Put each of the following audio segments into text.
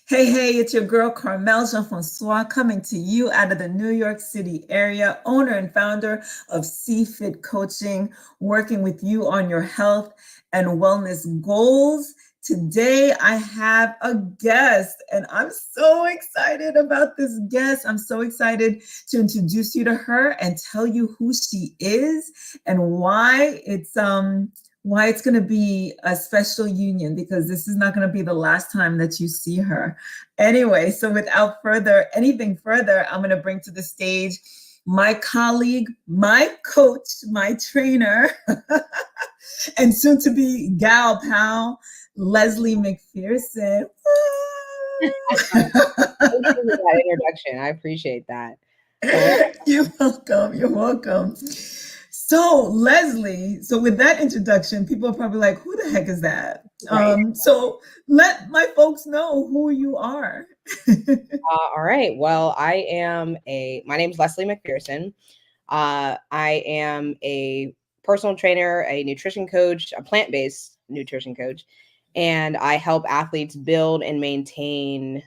Hey, it's your girl Carmel Jean-Francois coming to you out of the New York City area, owner and founder of CFit Coaching, working with you on your health and wellness goals. Today, I have a guest, and I'm so excited about this guest. I'm so excited to introduce you to her and tell you who she is and why it's going to be a special union, because this is not going to be the last time that you see her. Anyway, so without anything further, I'm going to bring to the stage my colleague, my coach, my trainer, and soon to be gal pal, Leslie McPherson. Thank you for that introduction. I appreciate that. So, You're welcome. You're welcome. So, Leslie, so with that introduction, people are probably like, who the heck is that? right. So let my folks know who you are. All right. Well, my name's Leslie McPherson. I am a personal trainer, a nutrition coach, a plant-based nutrition coach, and I help athletes build and maintain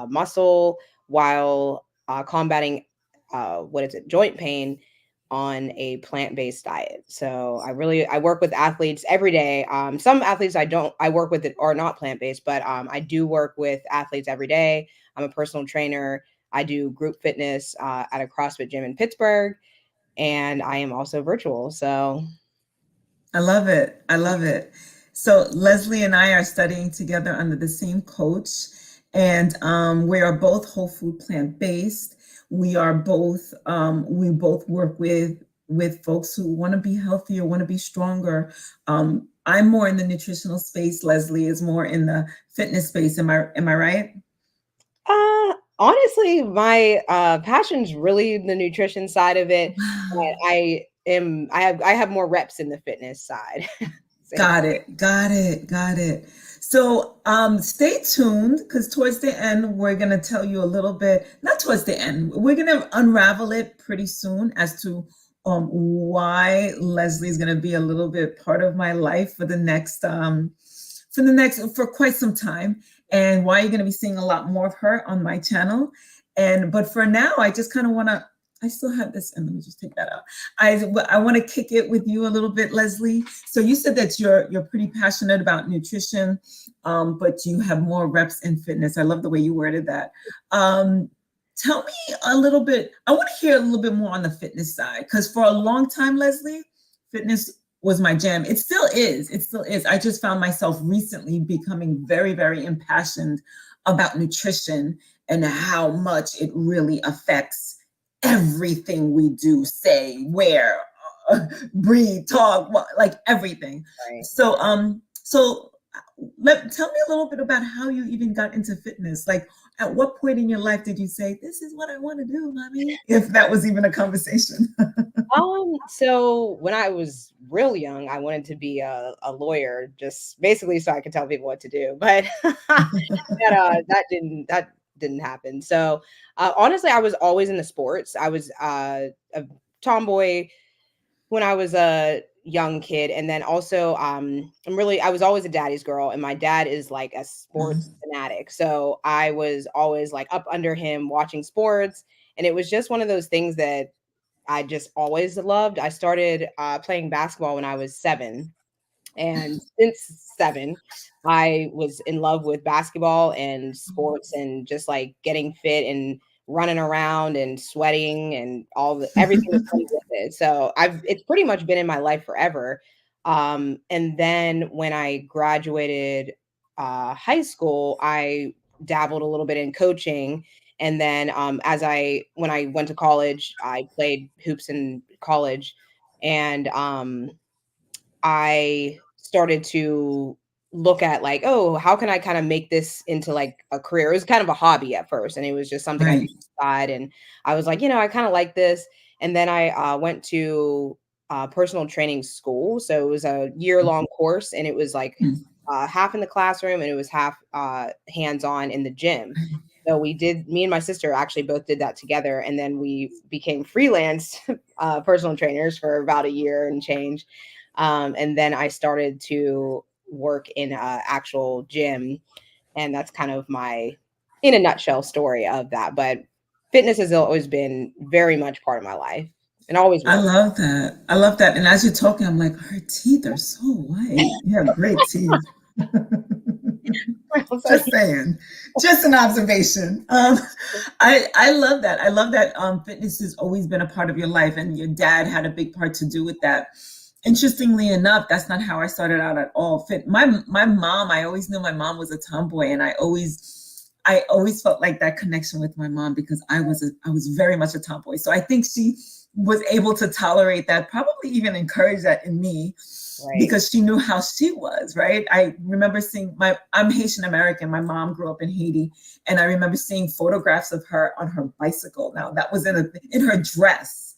muscle while combating joint pain on a plant-based diet. So I work with athletes every day. Some athletes I work with it are not plant-based, but I do work with athletes every day. I'm a personal trainer. I do group fitness at a CrossFit gym in Pittsburgh, and I am also virtual. So I love it. I love it. So Leslie and I are studying together under the same coach, and we are both whole food plant based. We both work with folks who want to be healthier, want to be stronger. I'm more in the nutritional space. Leslie is more in the fitness space. Am I right? honestly, my passion's really the nutrition side of it, but Wow. I have more reps in the fitness side. So, Got it. Got it. Got it. So stay tuned, because towards the end, we're going to tell you a little bit, not towards the end, we're going to unravel it pretty soon as to why Leslie is going to be a little bit part of my life for quite some time, and why you're going to be seeing a lot more of her on my channel. But for now, I just kind of want to, I still have this, and let me just take that out. I want to kick it with you a little bit, Leslie. So you said that you're pretty passionate about nutrition, but you have more reps in fitness. I love the way you worded that. Tell me a little bit. I want to hear a little bit more on the fitness side, because for a long time, Leslie, fitness was my jam. It still is. It still is. I just found myself recently becoming very, very impassioned about nutrition and how much it really affects everything we do, say, wear, breathe, talk, like everything. right. So tell me a little bit about how you even got into fitness. Like, at what point in your life did you say, "This is what I want to do, mommy"? If that was even a conversation. So when I was real young, I wanted to be a lawyer, just basically so I could tell people what to do. But that didn't happen. So honestly, I was always into sports. I was a tomboy when I was a young kid, and then also I was always a daddy's girl, and my dad is like a sports fanatic. So I was always like up under him watching sports, and it was just one of those things that I just always loved. I started playing basketball when I was 7, and since 7, I was in love with basketball and sports and just like getting fit and running around and sweating and everything that comes with it. So it's pretty much been in my life forever. And then when I graduated high school, I dabbled a little bit in coaching. And then when I went to college, I played hoops in college, and I started to look at like, oh, how can I kind of make this into like a career? It was kind of a hobby at first, and it was just something I did Right. on the side. And I was like, I kind of like this. And then I went to personal training school. So it was a year-long course, and it was like half in the classroom and it was half hands-on in the gym. So me and my sister actually both did that together. And then we became freelance personal trainers for about a year and change. And then I started to work in an actual gym, and that's kind of my in a nutshell story of that. But fitness has always been very much part of my life and always I will. love that. I love that. And as you're talking, I'm like, her teeth are so white. You have great teeth. So, Just saying, just an observation. I love that. I love that fitness has always been a part of your life, and your dad had a big part to do with that. Interestingly enough, that's not how I started out at all. My mom, I always knew my mom was a tomboy, and I always felt like that connection with my mom because I was very much a tomboy. So I think she was able to tolerate that, probably even encourage that in me right. because she knew how she was, right? I remember seeing I'm Haitian American. My mom grew up in Haiti, and I remember seeing photographs of her on her bicycle. Now that was in her dress.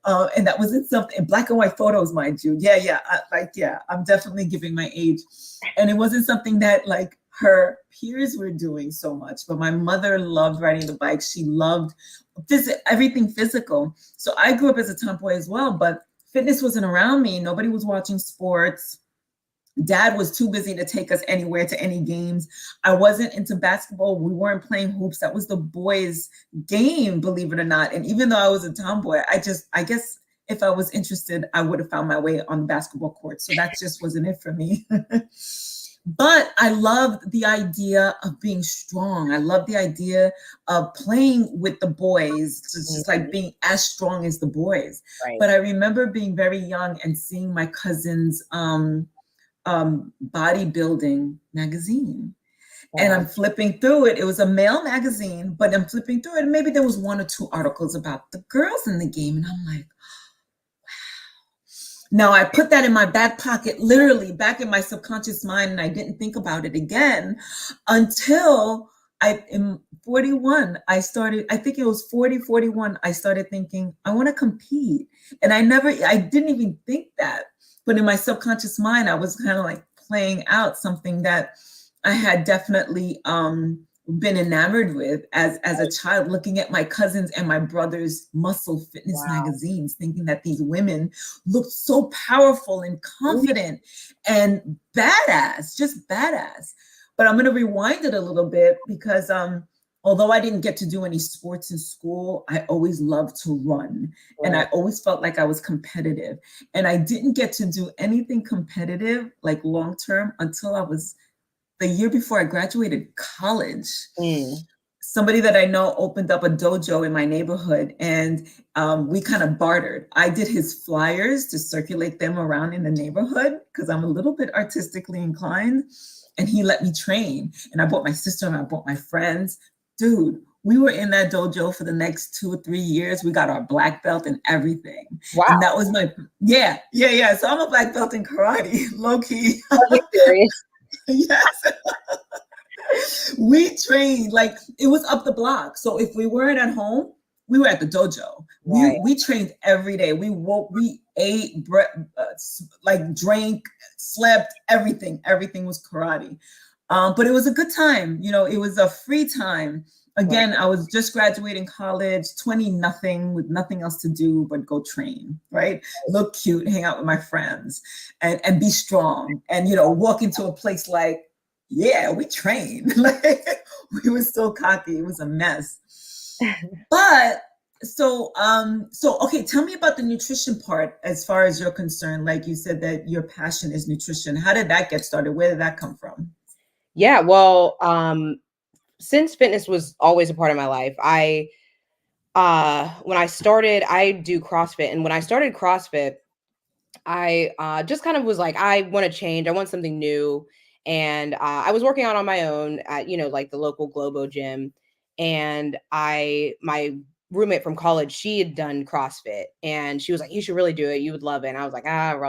And that was in something in black and white photos, mind you. Yeah, I'm definitely giving my age. And it wasn't something that like her peers were doing so much, but my mother loved riding the bike. She loved everything physical. So I grew up as a tomboy as well, but fitness wasn't around me. Nobody was watching sports. Dad was too busy to take us anywhere to any games. I wasn't into basketball. We weren't playing hoops. That was the boys' game, believe it or not. And even though I was a tomboy, I guess if I was interested, I would have found my way on the basketball court. So that just wasn't it for me. But I loved the idea of being strong. I loved the idea of playing with the boys, just like being as strong as the boys. Right. But I remember being very young and seeing my cousins bodybuilding magazine. And I'm flipping through it. It was a male magazine, but I'm flipping through it. And maybe there was one or two articles about the girls in the game. And I'm like, now I put that in my back pocket, literally back in my subconscious mind, and I didn't think about it again until in 41, I think it was 40, 41, I started thinking, I want to compete. And I didn't even think that. But in my subconscious mind, I was kind of like playing out something that I had definitely been enamored with as a child, looking at my cousins and my brother's muscle fitness magazines, thinking that these women looked so powerful and confident and badass, just badass. But I'm going to rewind it a little bit because although I didn't get to do any sports in school, I always loved to run. And I always felt like I was competitive. And I didn't get to do anything competitive, like long term, until I was the year before I graduated college. Somebody that I know opened up a dojo in my neighborhood, and we kind of bartered. I did his flyers to circulate them around in the neighborhood because I'm a little bit artistically inclined, and he let me train. And I bought my sister and I bought my friends. Dude, we were in that dojo for the next 2 or 3 years. We got our black belt and everything. Wow. And that was yeah. So I'm a black belt in karate, low key. Yes. We trained like it was up the block. So if we weren't at home, we were at the dojo. We trained every day. We ate, like drank, slept, everything. Everything was karate. But it was a good time. It was a free time. Again, I was just graduating college, 20 nothing, with nothing else to do but go train, right? Look cute, hang out with my friends, and be strong. And walk into a place like, yeah, we trained. Like we were so cocky. It was a mess. But so okay, tell me about the nutrition part as far as you're concerned. Like you said that your passion is nutrition. How did that get started? Where did that come from? Yeah, well, since fitness was always a part of my life, when I started, I do CrossFit. And when I started CrossFit, I just kind of was like, I want to change. I want something new. And I was working out on my own at, like the local Globo gym. And my roommate from college, she had done CrossFit, and she was like, you should really do it. You would love it. And I was like,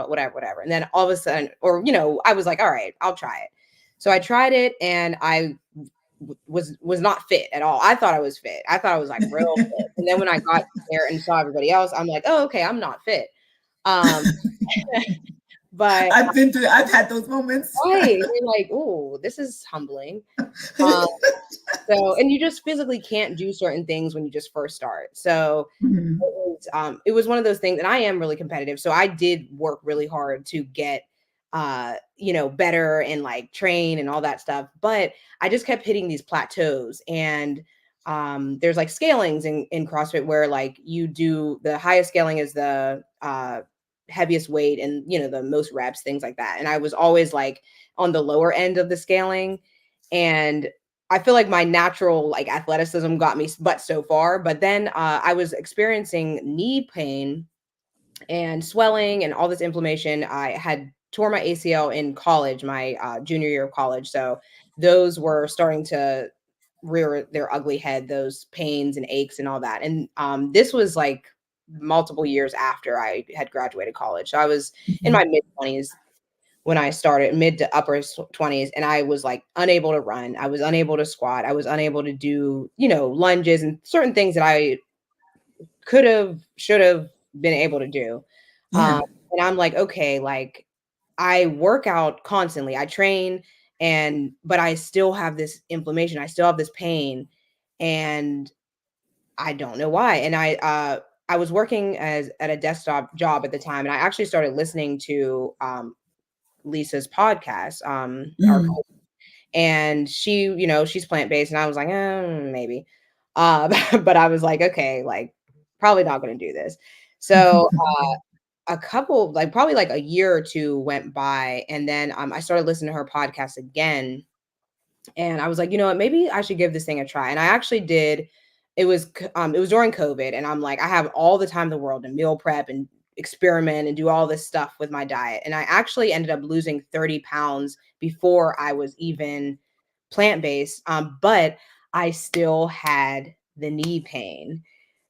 whatever. And then all of a sudden, I was like, all right, I'll try it. So I tried it, and I was not fit at all. I thought I was fit. I thought I was like real fit. And then when I got there and saw everybody else, I'm like, oh, okay, I'm not fit. But I've had those moments. Right. You're like, oh, this is humbling. So, and you just physically can't do certain things when you just first start. So it was one of those things, and I am really competitive. So I did work really hard to get better and like train and all that stuff. But I just kept hitting these plateaus. And there's like scalings in CrossFit where like you do the highest scaling is the heaviest weight and the most reps, things like that. And I was always like on the lower end of the scaling. And I feel like my natural like athleticism got me but so far. But then I was experiencing knee pain and swelling and all this inflammation. I had tore my ACL in college, my junior year of college. So those were starting to rear their ugly head, those pains and aches and all that. And this was like multiple years after I had graduated college. So I was in my mid 20s when I started, mid to upper 20s, and I was like unable to run. I was unable to squat. I was unable to do, lunges and certain things that I could have, should have been able to do. Yeah. And I'm like, okay, like I work out constantly. I train but I still have this inflammation. I still have this pain and I don't know why. And I was working at a desktop job at the time. And I actually started listening to Lisa's podcast, our Mm. and she, she's plant-based. And I was like, maybe. But I was like, okay, like probably not going to do this. So a couple, like probably like a year or two went by. And then I started listening to her podcast again. And I was like, you know what, maybe I should give this thing a try. And I actually did. It was during COVID. And I'm like, I have all the time in the world to meal prep and experiment and do all this stuff with my diet. And I actually ended up losing 30 pounds before I was even plant-based. But I still had the knee pain.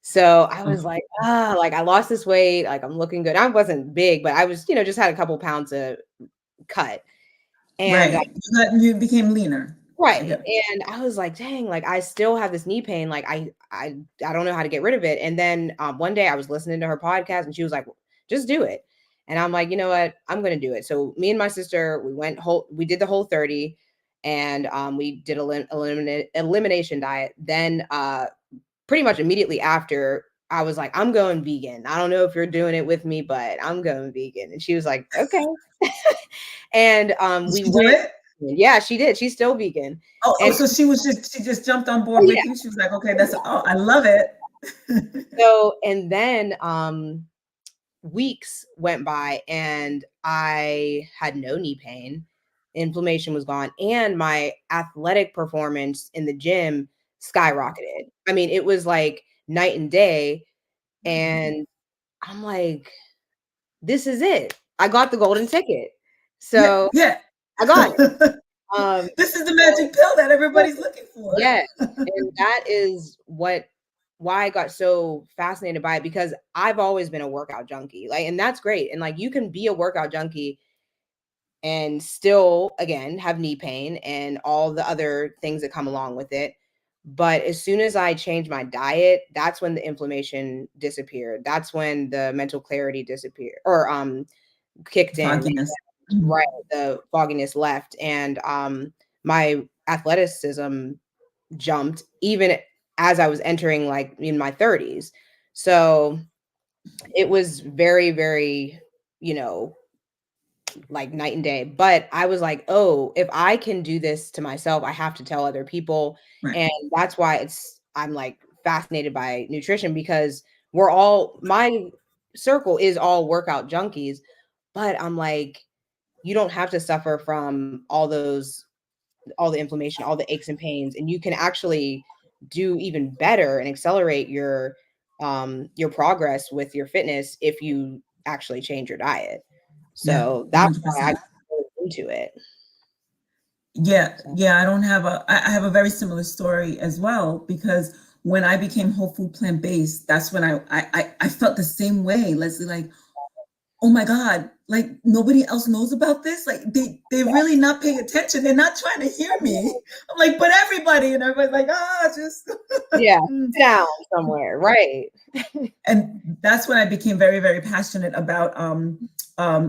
So I was like, like I lost this weight, like I'm looking good. I wasn't big, but I was, just had a couple pounds of cut. And Right. You became leaner. right. And I was like, dang, like I still have this knee pain. Like I don't know how to get rid of it. And then one day I was listening to her podcast and she was like, just do it. And I'm like, you know what? I'm going to do it. So me and my sister, we did the whole 30 and we did elimination diet. Then pretty much immediately after I was like, I'm going vegan. I don't know if you're doing it with me, but I'm going vegan. And she was like, okay. And Did we she do went. it? Yeah, she did. She's still vegan. Oh, And so she just jumped on board oh, with yeah. you. She was like, okay, I love it. So, and then weeks went by and I had no knee pain. Inflammation was gone and my athletic performance in the gym skyrocketed. I mean, it was like night and day. And I'm like, this is it. I got the golden ticket. Yeah, So yeah. I got it. This is the magic pill that everybody's looking for. Yeah. And that is why I got so fascinated by it, because I've always been a workout junkie. Like, and that's great. And like, you can be a workout junkie and still, again, have knee pain and all the other things that come along with it. But as soon as I changed my diet, that's when the inflammation disappeared. That's when the mental clarity disappeared or kicked in. Fogginess. Right. The fogginess left. And my athleticism jumped even as I was entering like in my 30s. So it was very, very, like night and day. But I was like, oh, if I can do this to myself, I have to tell other people. Right. And that's why I'm like fascinated by nutrition, because my circle is all workout junkies. But I'm like, you don't have to suffer from all the inflammation, all the aches and pains, and you can actually do even better and accelerate your progress with your fitness if you actually change your diet. Yeah, So that's why I 100%. got into it. Yeah, So, yeah, I have a very similar story as well, because when I became whole food plant-based, that's when I felt the same way, Leslie, like, oh my God, like nobody else knows about this. Like they're really not paying attention. They're not trying to hear me. I'm like, but everybody, and everybody's like, just yeah, down somewhere, right? and that's when I became very, very passionate about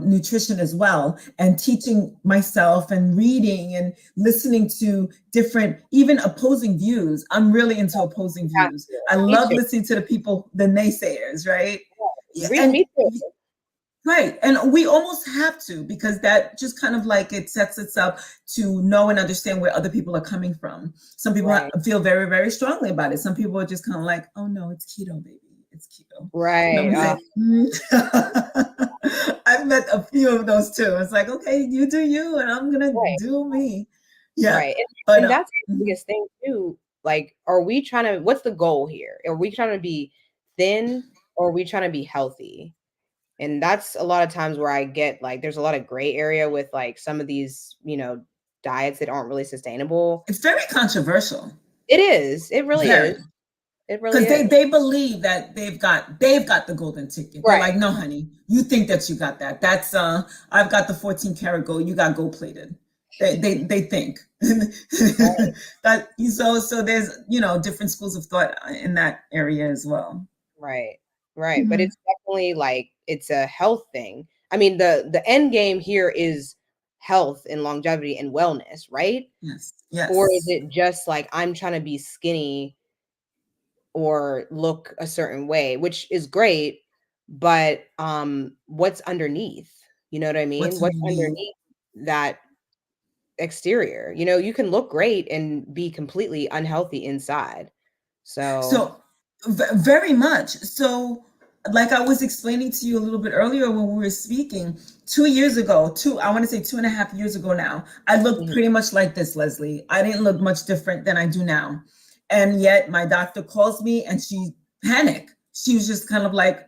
nutrition as well, and teaching myself and reading and listening to different, even opposing views. I'm really into opposing views. I Me love too. listening to the people, the naysayers, right? Yeah, Me and too. Right. And we almost have to, because that just kind of like it sets us up to know and understand where other people are coming from. Some people Right. feel very, very strongly about it. Some people are just kind of like, oh no, it's keto, baby. It's keto. And I'm Right. like, I've met a few of those too. It's like, okay, you do you, and I'm gonna Right. do me. Yeah. Right. But And that's the mhm. biggest thing too. Like, are we trying to, what's the goal here? Are we trying to be thin or are we trying to be healthy? And that's a lot of times where I get like, there's a lot of gray area with like some of these, diets that aren't really sustainable. It's very controversial. It is. It really is. Very. It really Because is. they believe that they've got the golden ticket. They're Right. like, no, honey, you think that you got that. That's I've got the 14 karat gold, you got gold plated. They think Right. that so there's different schools of thought in that area as well. Right. Right. But Mhm. it's definitely like it's a health thing. I mean, the end game here is health and longevity and wellness, right? Yes, Or is yes. it just like I'm trying to be skinny or look a certain way, which is great, but what's underneath? You know what I mean? What's What's underneath? underneath that exterior? You can look great and be completely unhealthy inside. So, So, very much. So, like I was explaining to you a little bit earlier when we were speaking, 2 years ago, I want to say 2.5 years ago now, I looked mhm, pretty much like this, Leslie. I didn't look much different than I do now. And yet, my doctor calls me and she panicked. She was just kind of like,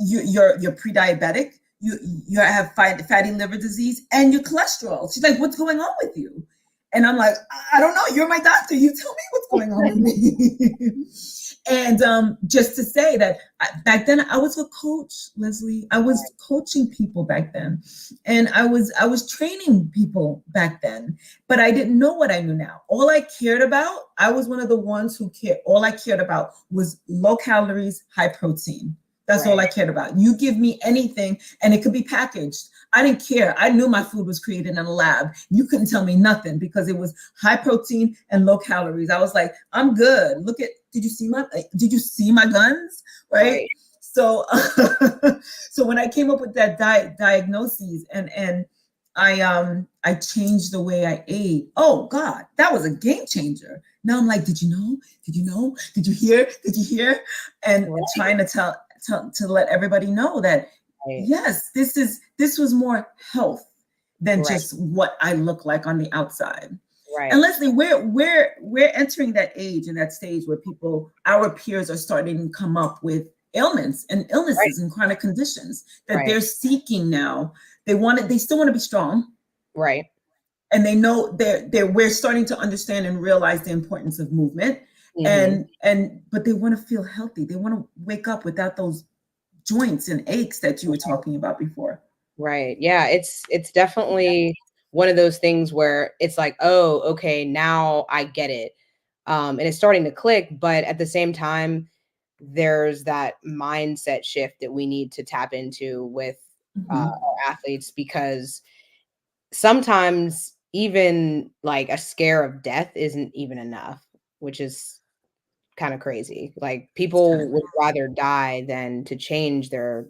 you're pre-diabetic. You have fatty liver disease and your cholesterol. She's like, what's going on with you? And I'm like, I don't know. You're my doctor. You tell me what's going on with me. And just to say that back then I was a coach, Leslie. I was coaching people back then, and I was training people back then. But I didn't know what I knew now. All I cared about, I was one of the ones who cared. All I cared about was low calories, high protein. That's all right, I cared about. You give me anything, and it could be packaged. I didn't care. I knew my food was created in a lab. You couldn't tell me nothing because it was high protein and low calories. I was like, I'm good. Look at, did you see my guns? Right. right, So so when I came up with that diagnosis, and I changed the way I ate. Oh God, that was a game changer. Now I'm like, did you know? Did you know? Did you hear? Did you hear? And right, trying to to let everybody know that right, yes, this was more health than right, just what I look like on the outside. And right, Leslie, we're entering that age and that stage where our peers are starting to come up with ailments and right, illnesses and chronic conditions that they're right, seeking now. They still want to be strong, right. and they know we're starting to understand and realize the importance of movement, Mhm. and but they want to feel healthy. They want to wake up without those joints and aches that you were talking about before. Right. Yeah, it's definitely one of those things where it's like, "Oh, okay, now I get it." And it's starting to click, but at the same time, there's that mindset shift that we need to tap into with Mhm. our athletes because sometimes even like a scare of death isn't even enough, which is kind of crazy. Like people Okay. would rather die than to change their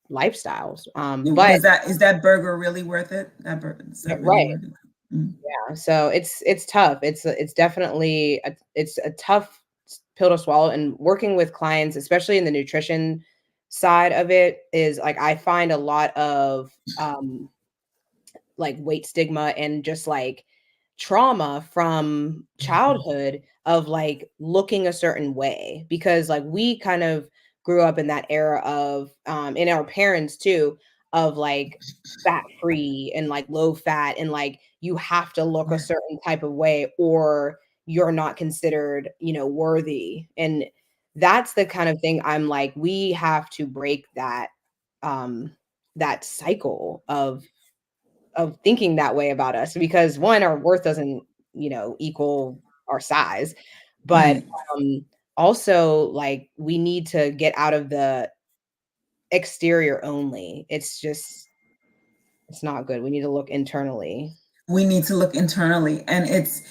lifestyles. But Is that burger really worth it? Is that really right. worth it? Mm. So it's tough. It's definitely it's a tough pill to swallow. And working with clients, especially in the nutrition side of it, is like I find a lot of like weight stigma and just like trauma from Mhm. childhood of like looking a certain way because like we kind of grew up in that era of in our parents too of like fat free and like low fat and like you have to look a Right. certain type of way or you're not considered worthy and that's the kind of thing I'm like we have to break um that cycle of thinking that way about us because one, our worth doesn't, equal our size. But Right. um also like we need to get out of the exterior only. It's just it's not good. We need to look internally. We need to look internally, and it's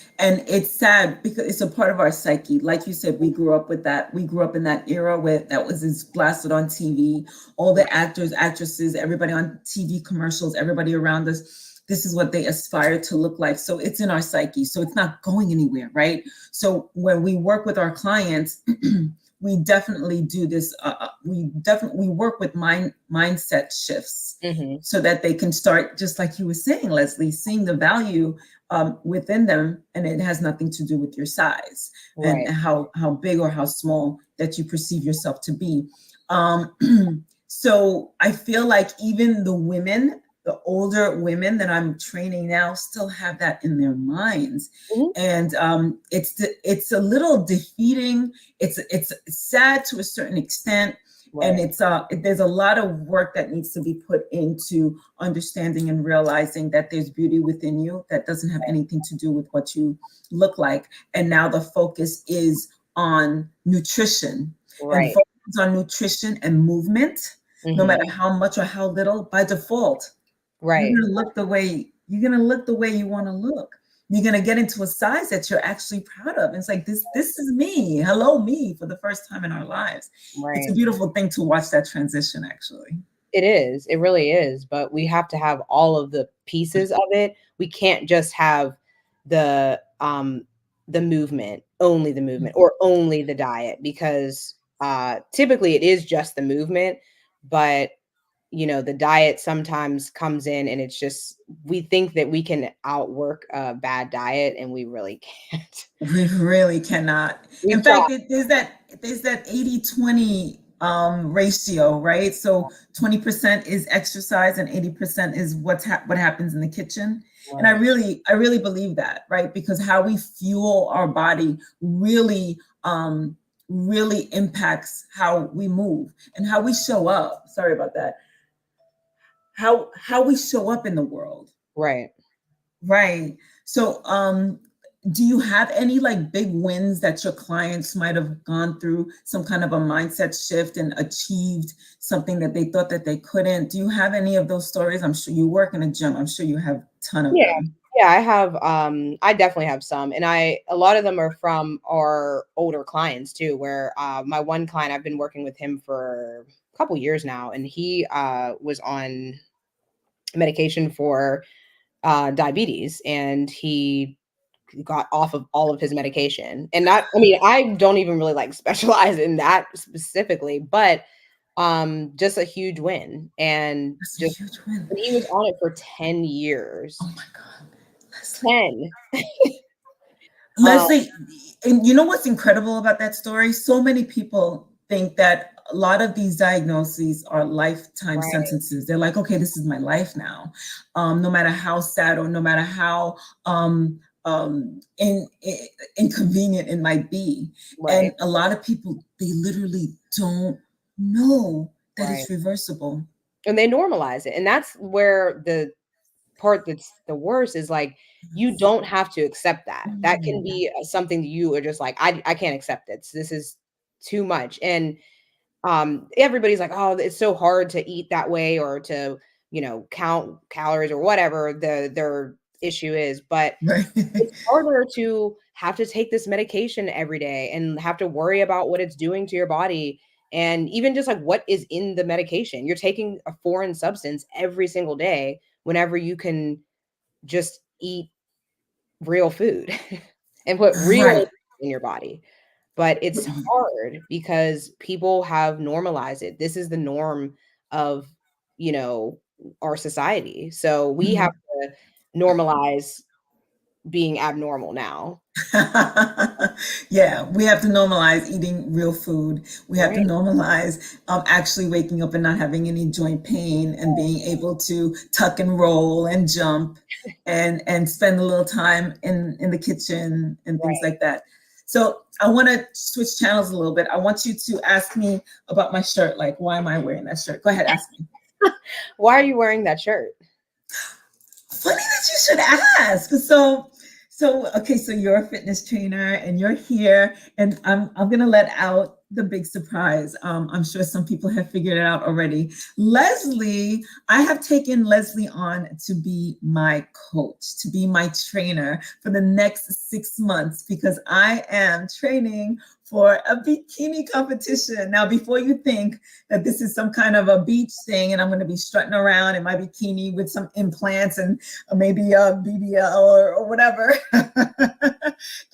sad because it's a part of our psyche. Like you said, we grew up with that. We grew up in that era where that was blasted on TV. All the Right. actors, actresses, everybody on TV commercials, everybody around us, this is what they aspire to look like. So it's in our psyche, so it's not going anywhere, right? So when we work with our clients, we definitely do this. We work with mindset shifts Hmm. so that they can start, just like you were saying, Leslie, seeing the value within them, and it has nothing to do with your size and Right. how big or how small that you perceive yourself to be. Um, so I feel like even the women, the older women that I'm training now, still have that in their minds, Hmm. and it's a little defeating. It's sad to a certain extent, and Right. there's a lot of work that needs to be put into understanding and realizing that there's beauty within you that doesn't have anything to do with what you look like. And now the focus is on nutrition, and Right. focus on nutrition and movement, no Hmm. matter how much or how little. By default, Right. you're gonna look the way you want to look. You're gonna get into a size that you're actually proud of. It's like this is me. Hello, me, for the first time in our lives. It's a Right. beautiful thing to watch that transition, actually. It is. It really is. But we have to have all of the pieces of it. We can't just have the the movement, only the movement, or only the diet, because typically it is just the movement, but the diet sometimes comes in and it's just, we think that we can outwork a bad diet, and we really can't. We really cannot. In We've fact, tried. there's that 80-20 ratio, right? So 20% is exercise and 80% is what happens in the kitchen. And Right. I really believe that, right? Because how we fuel our body really impacts how we move and how we show up. Sorry about that. How we show up in the world. Right. Right. So, do you have any like big wins that your clients might have gone through some kind of a mindset shift and achieved something that they thought that they couldn't? Do you have any of those stories? I'm sure you work in a gym. I'm sure you have a ton of Yeah. them. Yeah, I have, I definitely have some, and a lot of them are from our older clients too, where, my one client, I've been working with him for a couple years now, and he, was on medication for, diabetes, and he got off of all of his medication. And not, I mean, I don't even really like specialize in that specifically, but just a huge win. And That's a just, huge win. and he was on it for 10 Oh years. my God, Leslie. 10. Uh, Leslie, and you know what's incredible about that story? So many people think that a lot of these diagnoses are lifetime right, sentences. They're like, okay, this is my life now. No matter how sad or no matter how inconvenient it might be. And right, a lot of people, they literally don't know that right. it's reversible. And they normalize it. And that's where the part that's the worst is, like, you Yes. don't have to accept that. That can Mm. be something that you are just like, I can't accept it. This is too much. And everybody's like, oh, it's so hard to eat that way, or to, count calories, or whatever their issue is. But Right. it's harder to have to take this medication every day and have to worry about what it's doing to your body, and even just like what is in the medication. You're taking a foreign substance every single day whenever you can just eat real food and put real Right. in your body. But it's hard because people have normalized it. This is the norm of, you know, our society. So we have Mhm. to normalize being abnormal now. Yeah, we have to normalize eating real food. We have to Right. normalize actually waking up and not having any joint pain and being able to tuck and roll and jump and spend a little time in the kitchen and things Right. like that. So I want to switch channels a little bit. I want you to ask me about my shirt. Like, why am I wearing that shirt? Go ahead, ask me. Why are you wearing that shirt? Funny that you should ask. So okay, so you're a fitness trainer and you're here, and I'm gonna let out the big surprise. I'm sure some people have figured it out already. Leslie, I have taken Leslie on to be my coach, to be my trainer for the next 6 months, because I am training for a bikini competition. Now, before you think that this is some kind of a beach thing and I'm going to be strutting around in my bikini with some implants and maybe a BBL or whatever,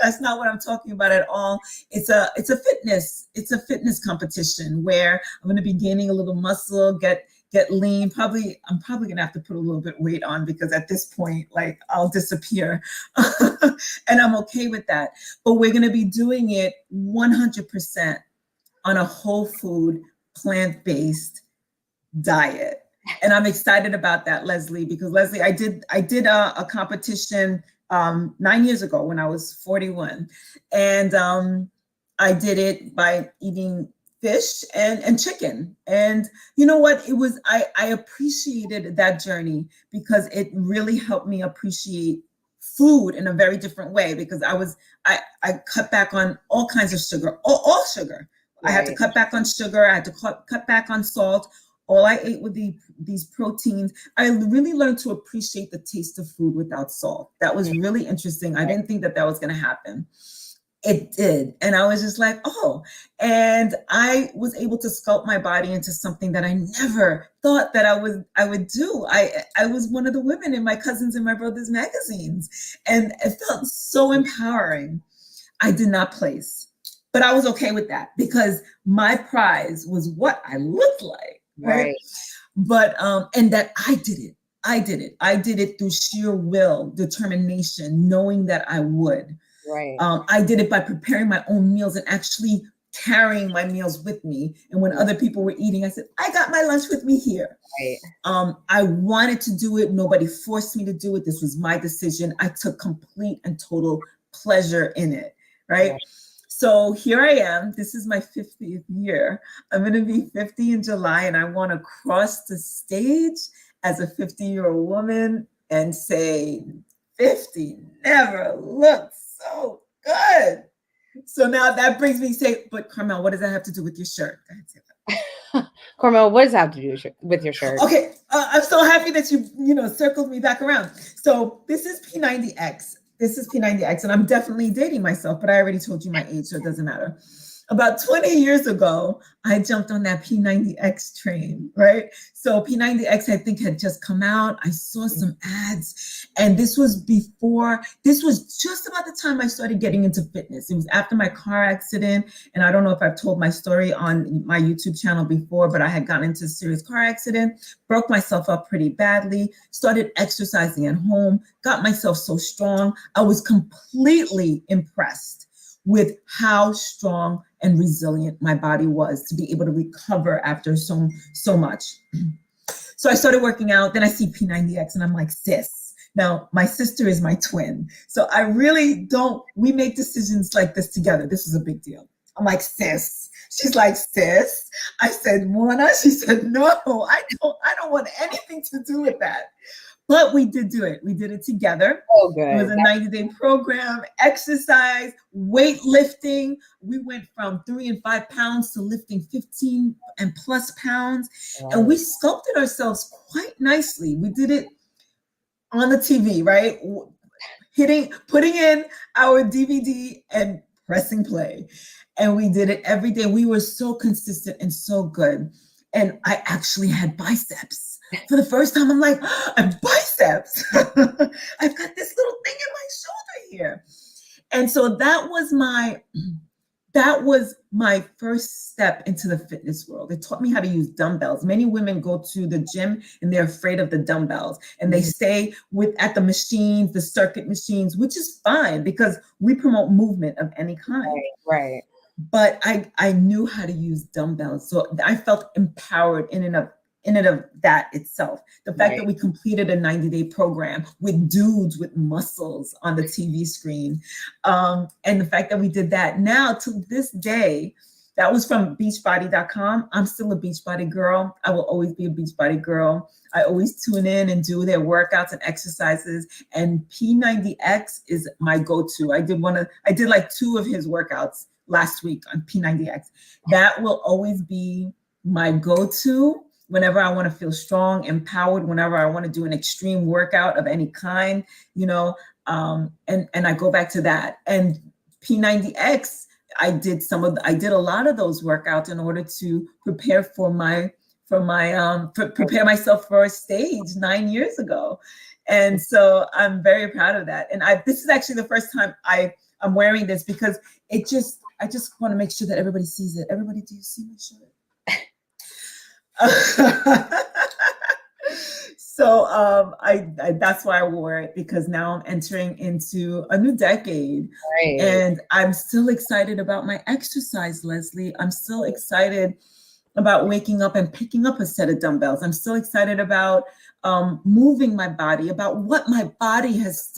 that's not what I'm talking about at all. It's a fitness competition where I'm going to be gaining a little muscle, get lean. I'm probably gonna have to put a little bit weight on, because at this point, like, I'll disappear. And I'm okay with that. But we're gonna be doing it 100% on a whole food, plant-based diet. And I'm excited about that, Leslie, because Leslie, I did a competition 9 years ago when I was 41. And I did it by eating fish and chicken. And you know what? It was, I appreciated that journey, because it really helped me appreciate food in a very different way, because I cut back on all kinds of sugar, all sugar. Right. I had to cut back on sugar. I had to cut back on salt. All I ate were these proteins. I really learned to appreciate the taste of food without salt. That was really interesting. I didn't think that was going to happen. It did. And I was just like, oh, and I was able to sculpt my body into something that I never thought that I would do. I was one of the women in my cousins and my brother's magazines, and it felt so empowering. I did not place, but I was okay with that, because my prize was what I looked like. Right. But, and that I did it. I did it through sheer will, determination, knowing that I would. Right. I did it by preparing my own meals and actually carrying my meals with me. And when other people were eating, I said, I got my lunch with me here. Right. I wanted to do it. Nobody forced me to do it. This was my decision. I took complete and total pleasure in it. Right. So here I am. This is my 50th year. I'm going to be 50 in July, and I want to cross the stage as a 50-year-old woman and say, 50 never looked so good. So now that brings me to say, but Carmel, what does that have to do with your shirt? Go ahead, say that. Carmel, what does that have to do with your shirt? Okay, I'm so happy that you circled me back around. So this is P90X. This is P90X, and I'm definitely dating myself, but I already told you my age, so it doesn't matter. About 20 years ago, I jumped on that P90X train, right? So P90X, I think, had just come out. I saw some ads, and this was just about the time I started getting into fitness. It was after my car accident, and I don't know if I've told my story on my YouTube channel before, but I had gotten into a serious car accident, broke myself up pretty badly, started exercising at home, got myself so strong. I was completely impressed with how strong and resilient my body was to be able to recover after so much. So I started working out. Then I see P90X and I'm like, sis. Now, my sister is my twin. So I really we make decisions like this together. This is a big deal. I'm like, sis. She's like, sis. I said, Mona. She said, no, I don't want anything to do with that. But we did do it. We did it together. Oh, good. It was a 90-day program, exercise, weightlifting. We went from 3 and 5 pounds to lifting 15 and plus pounds. Wow. And we sculpted ourselves quite nicely. We did it on the TV, right? Putting in our DVD and pressing play. And we did it every day. We were so consistent and so good. And I actually had biceps. For the first time, I'm like, oh, I have biceps. I've got this little thing in my shoulder here. And so that was my first step into the fitness world. It taught me how to use dumbbells. Many women go to the gym and they're afraid of the dumbbells, and they stay at the machines, the circuit machines, which is fine because we promote movement of any kind. Right. But I knew how to use dumbbells. So I felt empowered in and of that itself. The fact that we completed a 90-day program with dudes with muscles on the TV screen. And the fact that we did that now to this day, that was from beachbody.com. I'm still a Beachbody girl. I will always be a Beachbody girl. I always tune in and do their workouts and exercises. And P90X is my go-to. I did like 2 of his workouts last week on P90X. That will always be my go-to whenever I want to feel strong, empowered, whenever I want to do an extreme workout of any kind, you know, and I go back to that. And P90X, I did a lot of those workouts in order to prepare prepare myself for a stage 9 years ago. And so I'm very proud of that. And this is actually the first time I'm wearing this, because I just want to make sure that everybody sees it. Everybody, do you see my shirt? So that's why I wore it, because now I'm entering into a new decade. Right. And I'm still excited about my exercise, Leslie. I'm still excited about waking up and picking up a set of dumbbells. I'm still excited about moving my body, about what my body has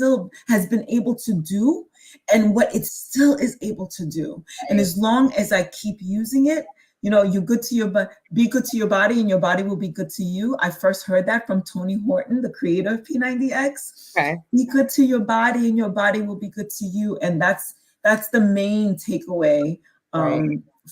been able to do and what it still is able to do. Right. And as long as I keep using it, you know, be good to your body and your body will be good to you. I first heard that from Tony Horton, the creator of P90X. Okay. Be good to your body and your body will be good to you. And that's the main takeaway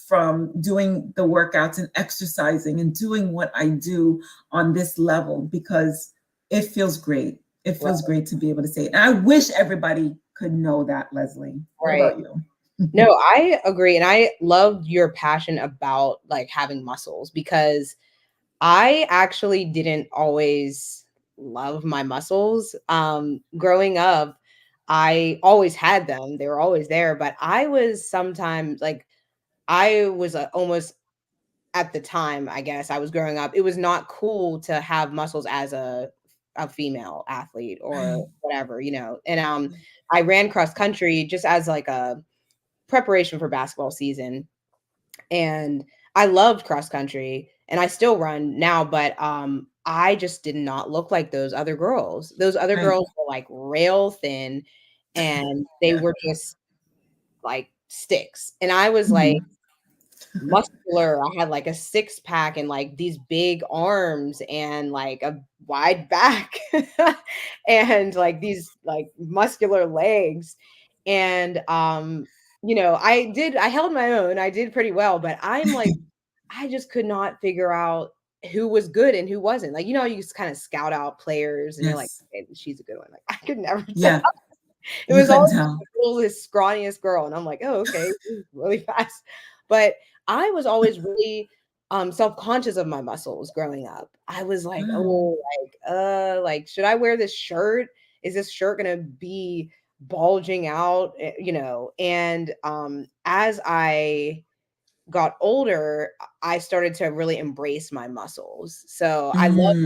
from doing the workouts and exercising and doing what I do on this level, because it feels great. It feels great to be able to say it. And I wish everybody could know that, Leslie. What about you? No, I agree. And I love your passion about like having muscles, because I actually didn't always love my muscles. Growing up, I always had them. They were always there, but I was sometimes like, I was almost, at the time, I guess I was growing up, it was not cool to have muscles as a female athlete or whatever, you know. And I ran cross country just as like a preparation for basketball season, and I loved cross country, and I still run now, but I just did not look like those other girls. Those other girls were like rail thin, and they were just like sticks, and I was like muscular. I had like a 6-pack and like these big arms and like a wide back and like these like muscular legs. And you know, I held my own. I did pretty well, but I'm like, I just could not figure out who was good and who wasn't. Like, you know, you just kind of scout out players and you're like, okay, she's a good one. Like, I could never tell. Yeah. It was always the scrawniest girl. And I'm like, oh, okay, really fast. But I was always really self-conscious of my muscles growing up. I was like, oh, like, should I wear this shirt? Is this shirt gonna be bulging out? You know, and as I got older, I started to really embrace my muscles. So I loved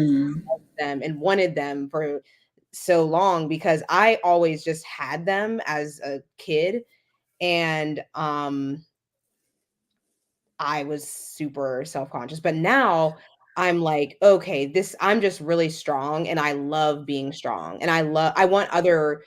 them and wanted them for so long, because I always just had them as a kid. And I was super self-conscious, but now I'm like, okay, I'm just really strong and I love being strong. And I want other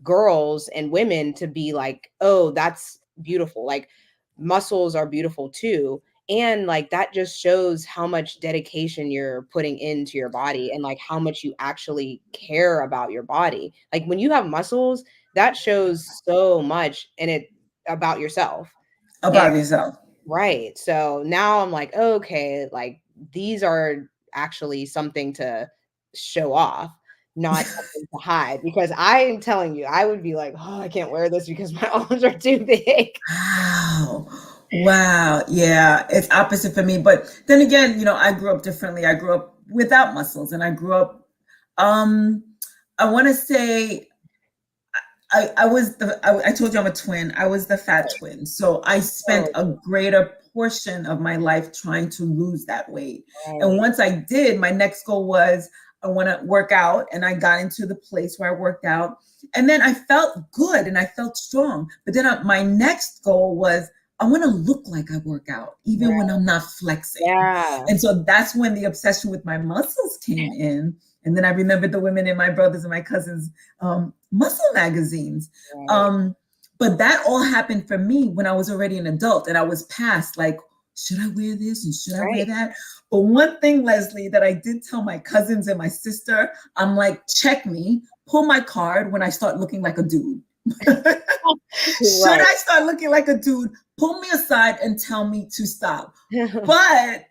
girls and women to be like, oh, that's beautiful. Like, muscles are beautiful too. And like, that just shows how much dedication you're putting into your body and like how much you actually care about your body. Like, when you have muscles, that shows so much in it about yourself. About yourself. Right. So now I'm like, okay, like these are actually something to show off, not something to hide. Because I'm telling you, I would be like, oh, I can't wear this because my arms are too big. Wow. Yeah, it's opposite for me. But then again, you know, I grew up differently. I grew up without muscles, and I grew up, I want to say, I told you I'm a twin. I was the fat twin. So I spent a greater portion of my life trying to lose that weight. And once I did, my next goal was I want to work out. And I got into the place where I worked out. And then I felt good and I felt strong. But then my next goal was I want to look like I work out, even when I'm not flexing. Yeah. And so that's when the obsession with my muscles came in. And then I remembered the women in my brothers and my cousins' muscle magazines. But that all happened for me when I was already an adult and I was past like, should I wear this and should I wear that? But one thing, Leslie, that I did tell my cousins and my sister, I'm like, check me, pull my card when I start looking like a dude. Should I start looking like a dude? Pull me aside and tell me to stop. But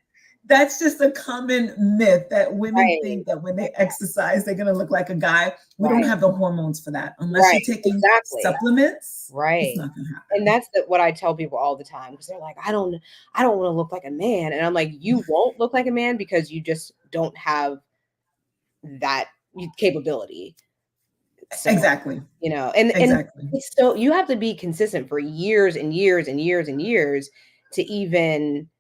that's just a common myth that women think that when they exercise, they're going to look like a guy. We don't have the hormones for that. Unless you're taking supplements, it's not going to happen. And that's what I tell people all the time, because they're like, I don't want to look like a man. And I'm like, you won't look like a man because you just don't have that capability. So, exactly. You know, and so you have to be consistent for years and years and years and years to even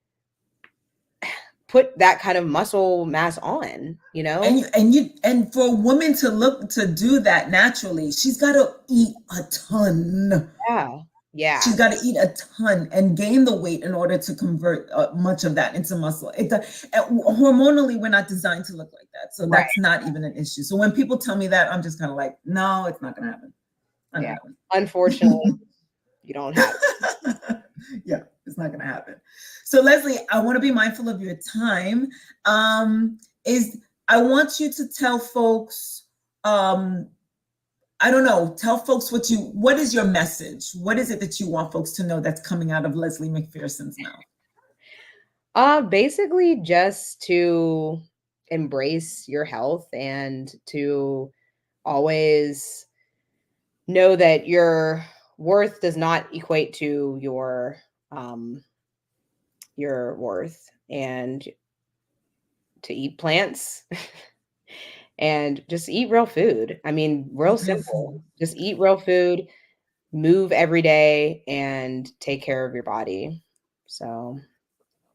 put that kind of muscle mass on, you know. And for a woman to do that naturally, she's got to eat a ton. Yeah. She's got to eat a ton and gain the weight in order to convert much of that into muscle. Hormonally, we're not designed to look like that. So that's not even an issue. So when people tell me that, I'm just kind of like, no, it's not going to happen. Unfortunately, you don't have it. Yeah, it's not going to happen. So Leslie, I want to be mindful of your time. I want you to tell folks, I don't know, tell folks what is your message? What is it that you want folks to know that's coming out of Leslie McPherson's mouth? Basically just to embrace your health and to always know that your worth does not equate to your worth, and to eat plants and just eat real food. I mean, real simple. Just eat real food, move every day, and take care of your body. So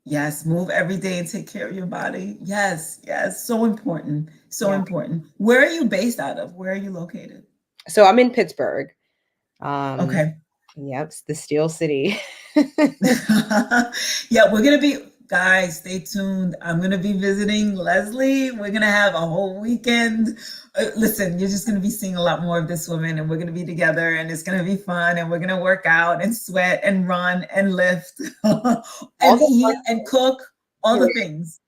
yes, move every day and take care of your body. Yes, so important. Important. Where are you based out of? Where are you located? So I'm in Pittsburgh. Okay. Yep, it's the Steel City. Yeah, we're gonna be, guys, stay tuned. I'm gonna be visiting Leslie. We're gonna have a whole weekend. Listen, you're just gonna be seeing a lot more of this woman, and we're gonna be together, and it's gonna be fun, and we're gonna work out and sweat and run and lift and eat and cook, all the things.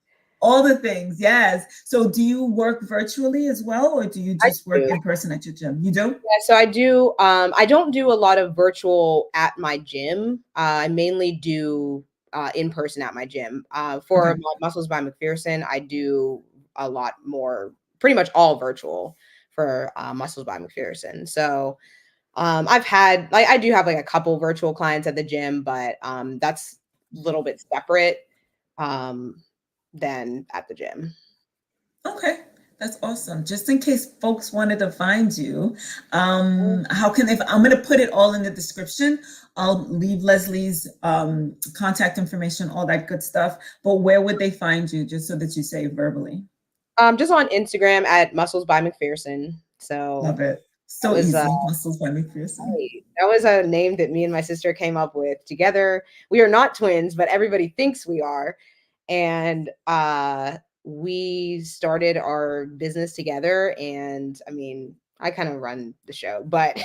All the things, yes. So do you work virtually as well, or do you just work in person at your gym? You do? Yeah, so I do. I don't do a lot of virtual at my gym. I mainly do in person at my gym. For Muscles by McPherson, I do a lot more, pretty much all virtual for Muscles by McPherson. So I've had, like, I do have like a couple virtual clients at the gym, but that's a little bit separate than at the gym. Okay, that's awesome. Just in case folks wanted to find you, how can they? I'm going to put it all in the description. I'll leave Leslie's contact information, all that good stuff. But where would they find you, just so that you say verbally? Just on Instagram at Muscles by McPherson. So love it. So easy. Muscles by McPherson. That was a name that me and my sister came up with together. We are not twins, but everybody thinks we are. And we started our business together. And I mean, I kind of run the show, but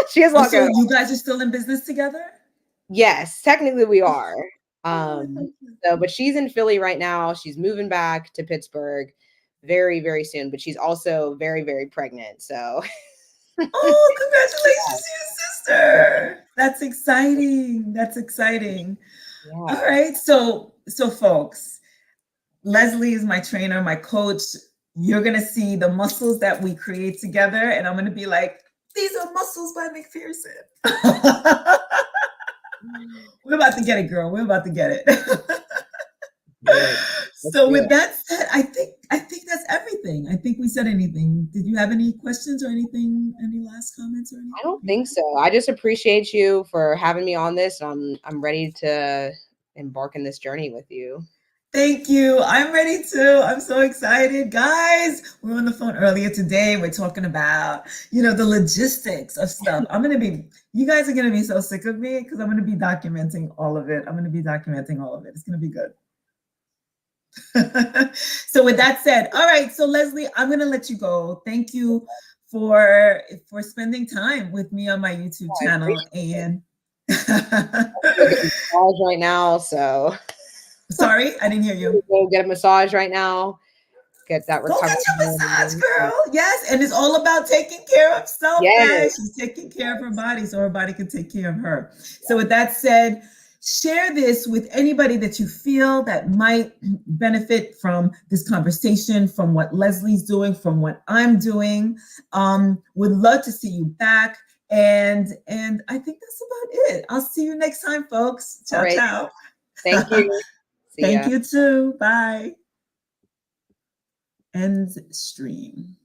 she has a lot going on. You guys are still in business together? Yes, technically we are. But she's in Philly right now. She's moving back to Pittsburgh very, very soon. But she's also very, very pregnant. So oh, congratulations to your sister. That's exciting. That's exciting. Yeah. All right. So folks, Leslie is my trainer, my coach. You're going to see the muscles that we create together. And I'm going to be like, these are Muscles by McPherson. We're about to get it, girl. We're about to get it. So with that said, I think that's everything. I think we said anything. Did you have any questions or anything? Any last comments or anything? I don't think so. I just appreciate you for having me on this. I'm ready to embark in this journey with you. Thank you. I'm ready too. I'm so excited. Guys, we were on the phone earlier today. We're talking about, the logistics of stuff. You guys are going to be so sick of me because I'm going to be documenting all of it. It's going to be good. So with that said, all right. So Leslie, I'm going to let you go. Thank you for spending time with me on my YouTube channel. And right now, so. Sorry, I didn't hear you. Go get a massage right now. get that Go recovery. get your massage, girl. Yes. And it's all about taking care of self, Yes. guys. She's taking care of her body so her body can take care of her. So with that said, share this with anybody that you feel that might benefit from this conversation, from what Leslie's doing, from what I'm doing. Would love to see you back. And I think that's about it. I'll see you next time, folks. Ciao, All right. ciao. Thank you. See Thank ya. you too. Bye. End stream.